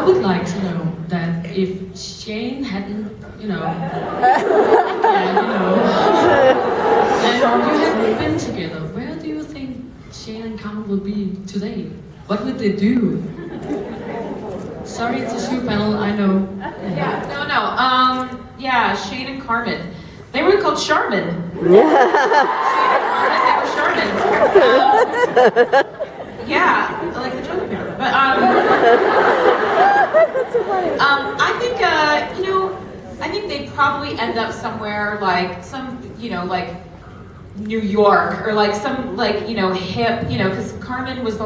would like to know that if Shane hadn't, and you hadn't been together, where do you think Shane and Carmen would be today? What would they do? Sorry, it's a shoe panel, I know. Yeah, Shane and Carmen. They were called Charmin. Shane and Carmen, they were Charmin. Yeah, like the toilet paper. But I think they'd probably end up somewhere like like New York or like some hip, because Carmen was she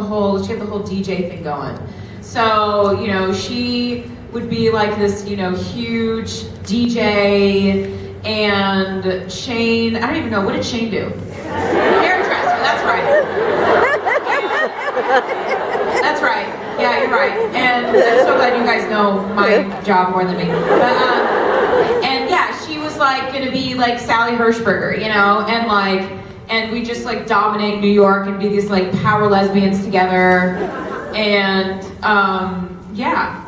had the whole DJ thing going. So, she would be like this, huge DJ, and Shane, I don't even know, what did Shane do? Hairdresser, that's right. That's right, yeah, you're right. And I'm so glad you guys know my job more than me. But, and yeah, she was like gonna be like Sally Hershberger, and we just like dominate New York and be these like power lesbians together. And yeah.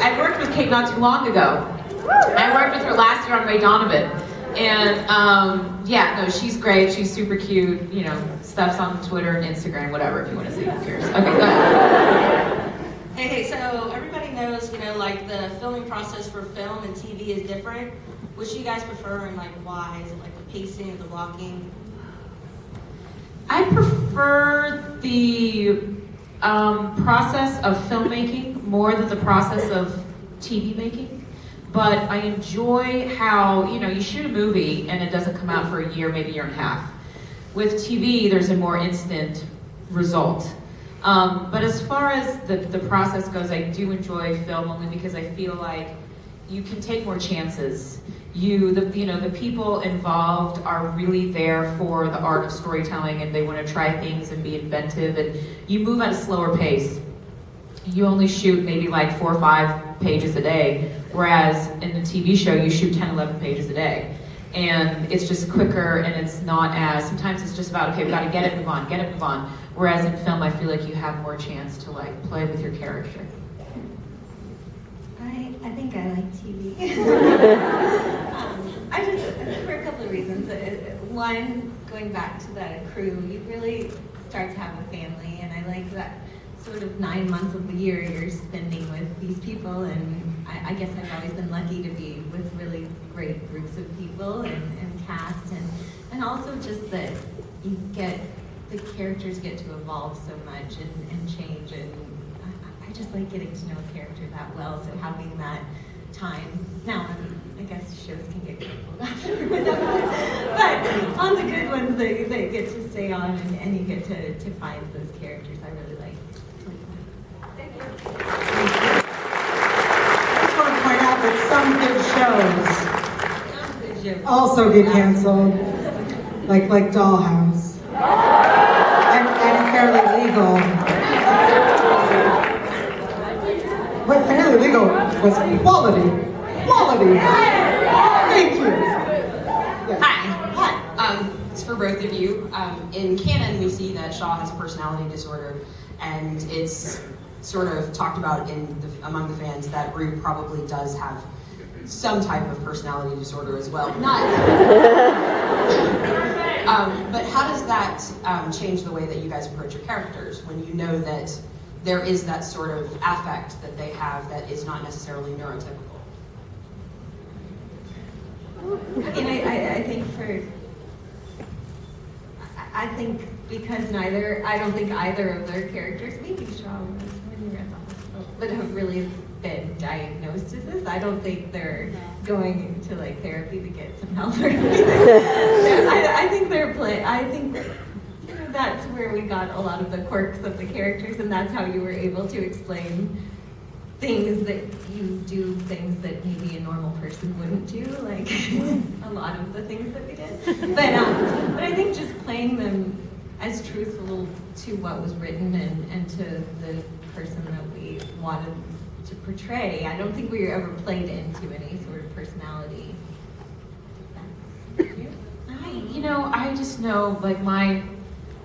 I worked with Kate not too long ago. I worked with her last year on Ray Donovan. And she's great. She's super cute. Stuff's on Twitter and Instagram, whatever, if you want to see. Who cares? Okay, go ahead. Hey, so everybody knows, like the filming process for film and TV is different. Which do you guys prefer and like why? Is it like the pacing, the blocking? I prefer the process of filmmaking more than the process of TV making, but I enjoy how, you shoot a movie and it doesn't come out for a year, maybe a year and a half. With TV, there's a more instant result. But as far as the process goes, I do enjoy film only because I feel like you can take more chances. The people involved are really there for the art of storytelling, and they want to try things and be inventive, and you move at a slower pace. You only shoot maybe like 4 or 5 pages a day, whereas in a TV show you shoot 10, 11 pages a day. And it's just quicker, and it's not as, sometimes it's just about, okay, we gotta get it, move on, get it, move on. Whereas in film, I feel like you have more chance to like play with your character. I think I like TV. For a couple of reasons. One, going back to that crew, you really start to have a family, and I like that sort of 9 months of the year you're spending with these people, and I guess I've always been lucky to be with really great groups of people and cast, and also just that the characters get to evolve so much and change, and I just like getting to know a character that well, so having that time. Now, I guess shows can get canceled afterwards, but on the good ones, they get to stay on, and you get to find those characters. I really like that. Thank you. I just want to point out that some good shows also get canceled, like Dollhouse, and Fairly Legal. But Fairly Legal was quality. Thank you. Yes. Hi. It's for both of you. In canon, we see that Shaw has a personality disorder, and it's sort of talked about among the fans that Rue probably does have some type of personality disorder as well. But how does that change the way that you guys approach your characters when you know that there is that sort of affect that they have that is not necessarily neurotypical? I think because I don't think either of their characters, maybe Shaw was when you were at the hospital, but have really been diagnosed as this. I don't think they're going into like therapy to get some help or anything. I think that's where we got a lot of the quirks of the characters, and that's how you were able to explain things that you do, things that maybe a normal person wouldn't do, like a lot of the things that we did. But I think just playing them as truthful to what was written and to the person that we wanted to portray. I don't think we were ever played into any sort of personality. I just know, like, my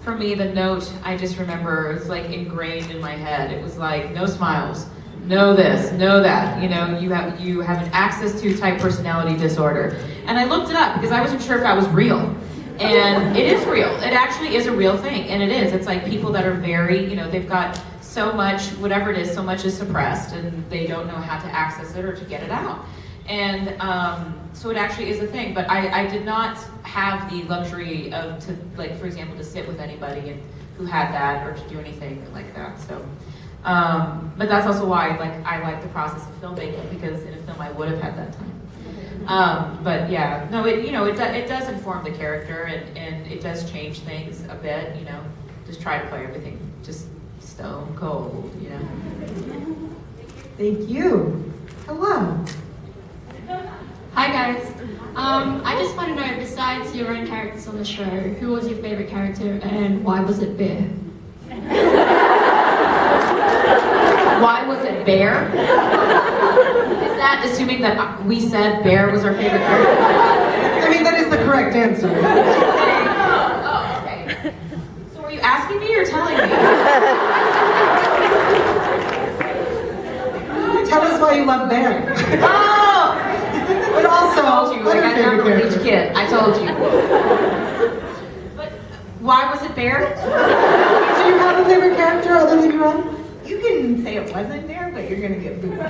for me, the note, I just remember, it's like ingrained in my head. It was like, no smiles, no this, no that. You know, you have an access to type personality disorder. And I looked it up because I wasn't sure if that was real. And it is real. It actually is a real thing. And it is. It's like people that are very, you know, they've got so much, whatever it is, so much is suppressed and they don't know how to access it or to get it out. And so it actually is a thing, but I did not have the luxury of, to, like, for example, to sit with anybody who had that or to do anything like that. So, but that's also why I like the process of filmmaking, because in a film I would have had that time. But yeah, no, it does inform the character and it does change things a bit. You know, just try to play everything just stone cold. You know. Thank you. Hello. Hi guys. I just want to know, besides your own characters on the show, who was your favorite character and why was it Bear? Why was it Bear? Is that assuming that we said Bear was our favorite character? I mean, that is the correct answer. Oh, okay. So were you asking me or telling me? Tell us why you love Bear. Oh! But also, I told you, like, I favorite never character. each kid. I told you. But why was it Bear? Do you have a favorite character other than your own? You can say it wasn't there, but you're gonna get booed. Bear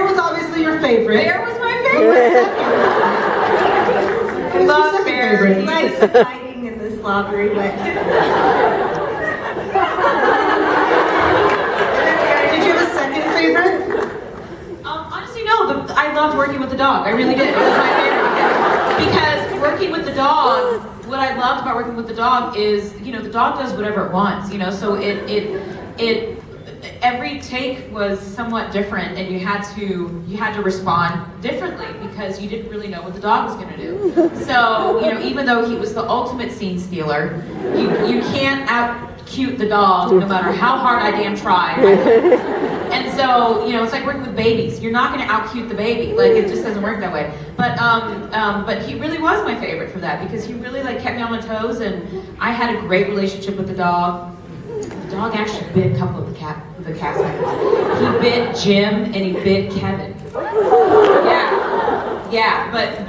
was obviously your favorite. Bear was my Who was favorite. second? Who was your Love second Bear. favorite? Like hiding in the slobbery wet kisses. Did you have a second favorite? Honestly, no, but I loved working with the dog. I really did. It was my favorite because working with the dog, what I loved about working with the dog is, you know, the dog does whatever it wants, you know, so it every take was somewhat different and you had to respond differently because you didn't really know what the dog was going to do. So, you know, even though he was the ultimate scene stealer, you can't out-cute the dog no matter how hard I damn try. And so, you know, it's like working with babies. You're not going to out-cute the baby. Like, it just doesn't work that way. But he really was my favorite for that because he really, like, kept me on my toes, and I had a great relationship with the dog. The dog actually bit a couple of the cast members. He bit Jim and he bit Kevin. Yeah, but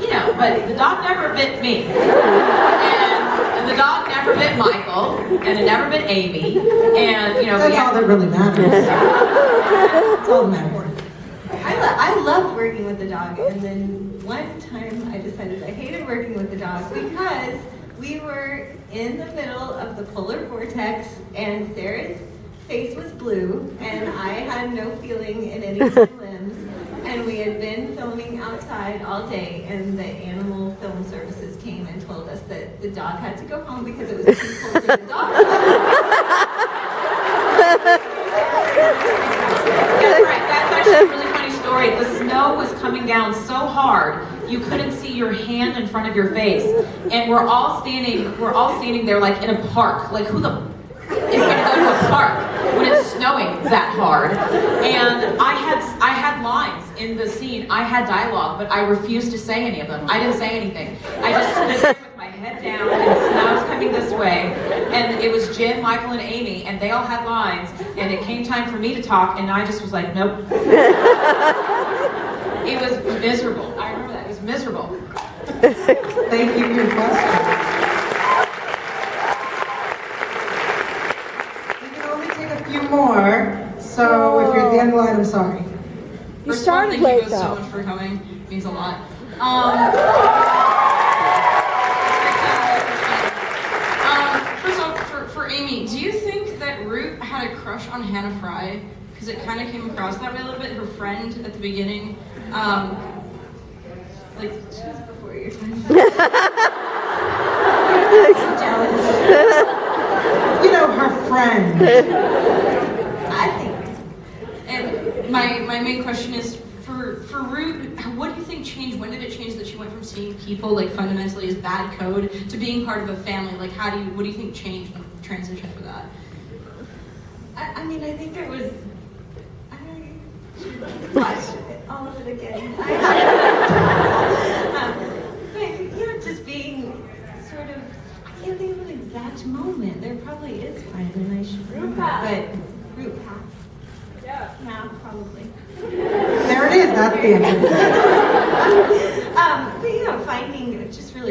you know, but the dog never bit me. And the dog never bit Michael, and it never bit Amy, and you know. That's all that really matters. That's all that matters. I loved working with the dog, and then one time I decided I hated working with the dog because we were in the middle of the polar vortex, and Sarah's face was blue, and I had no feeling in any of my limbs, and we had been filming outside all day, and the animal film services came and told us that the dog had to go home because it was too cold for the dog. That's right. That's actually a really funny story. The snow was coming down so hard you couldn't see your hand in front of your face, and we're all standing there like in a park. Like, who the is going to go to a park when it's snowing that hard? And I had lines in the scene. I had dialogue, but I refused to say any of them. I didn't say anything. I just stood there with my head down, and the snow was coming this way, and it was Jim, Michael, and Amy, and they all had lines, and it came time for me to talk, and I just was like, nope. It was miserable. I remember that. It was miserable. Thank you for your question. We can only take a few more, so if you're at the end of the line, I'm sorry. You started Thank you late both so though. much for coming. It means a lot. First off, for Amy, do you think that Root had a crush on Hannah Fry? Because it kind of came across that way a little bit. Her friend at the beginning, like She was before your time. You know, her friend. I think. And my main question is for Root, what do you think changed? When did it change that she went from seeing people like fundamentally as bad code to being part of a family? Like, what do you think changed in the transition for that? I mean, I think there was. I watched all of it again. But you know, just being sort of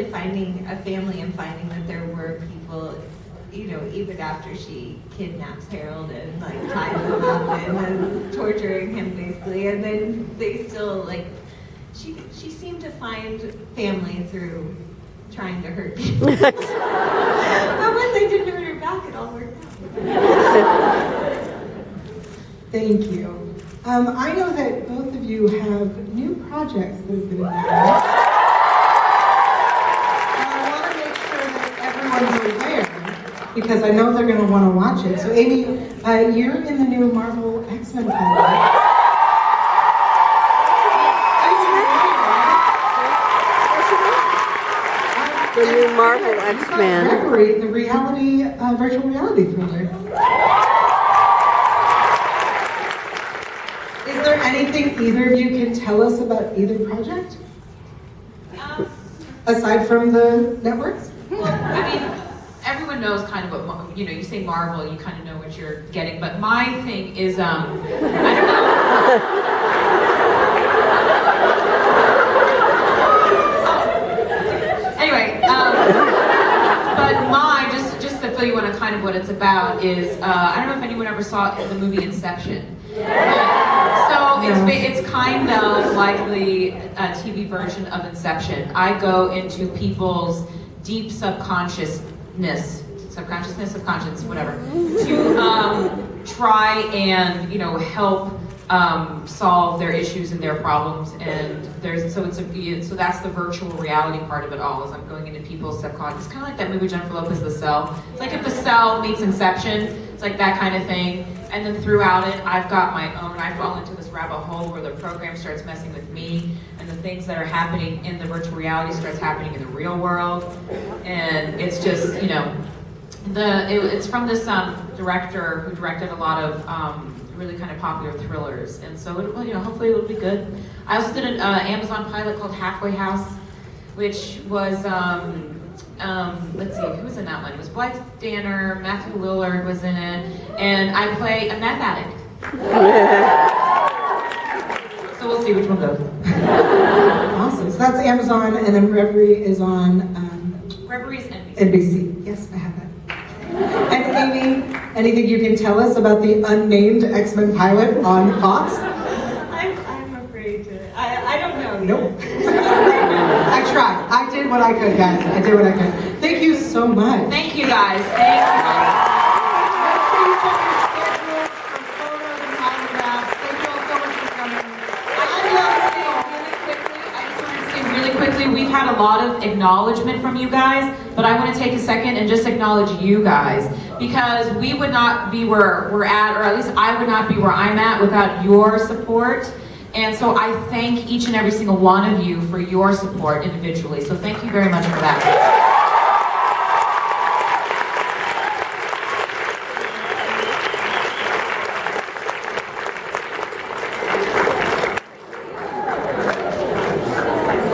really finding a family and finding that there were people, you know, even after she kidnaps Harold and like ties him up and is torturing him basically, and then they still like, she seemed to find family through trying to hurt people. But when they didn't hurt her back, it all worked out. Thank you. I know that both of you have new projects that have been announced. And I want to make sure that everyone's aware, because I know they're going to want to watch it. So Amy, you're in the new Marvel X-Men pilot. The new Marvel X-Men. Gregory, the reality, virtual reality thriller. Is there anything either of you can tell us about either project? Aside from the networks? Well, I mean, everyone knows kind of what, you know, you say Marvel, you kind of know what you're getting, but my thing is, I don't know. Anyway, but mine, just to fill you in on kind of what it's about is, I don't know if anyone ever saw the movie Inception. So it's kind of like the TV version of Inception. I go into people's deep subconsciousness, whatever, to try and, you know, help solve their issues and their problems. And so that's the virtual reality part of it all, is I'm going into people's subconscious. It's kind of like that movie Jennifer Lopez, The Cell. It's like if The Cell meets Inception, it's like that kind of thing. And then throughout it, I've got my own, I fall into this rabbit hole where the program starts messing with me, and the things that are happening in the virtual reality starts happening in the real world. And it's just, you know, it's from this director who directed a lot of really kind of popular thrillers. And so, you know, hopefully it'll be good. I also did an Amazon pilot called Halfway House, which was, let's see, who was in that one? It was Blythe Danner, Matthew Lillard was in it, and I play a meth addict. So we'll see which one goes. Awesome. So that's Amazon, and then Reverie is on Reverie's NBC. NBC. Yes, I have that. And Amy, anything you can tell us about the unnamed X-Men pilot on Fox? I'm afraid to. I don't know. Nope. I tried. I did what I could, guys. I did what I could. Thank you so much. Thank you guys. Thank you. Make sure you check your schedules for photos and autographs. Thank you all so much for coming. I just wanted to say really quickly, we've had a lot of acknowledgement from you guys, but I want to take a second and just acknowledge you guys, because we would not be where we're at, or at least I would not be where I'm at without your support. And so I thank each and every single one of you for your support individually. So thank you very much for that.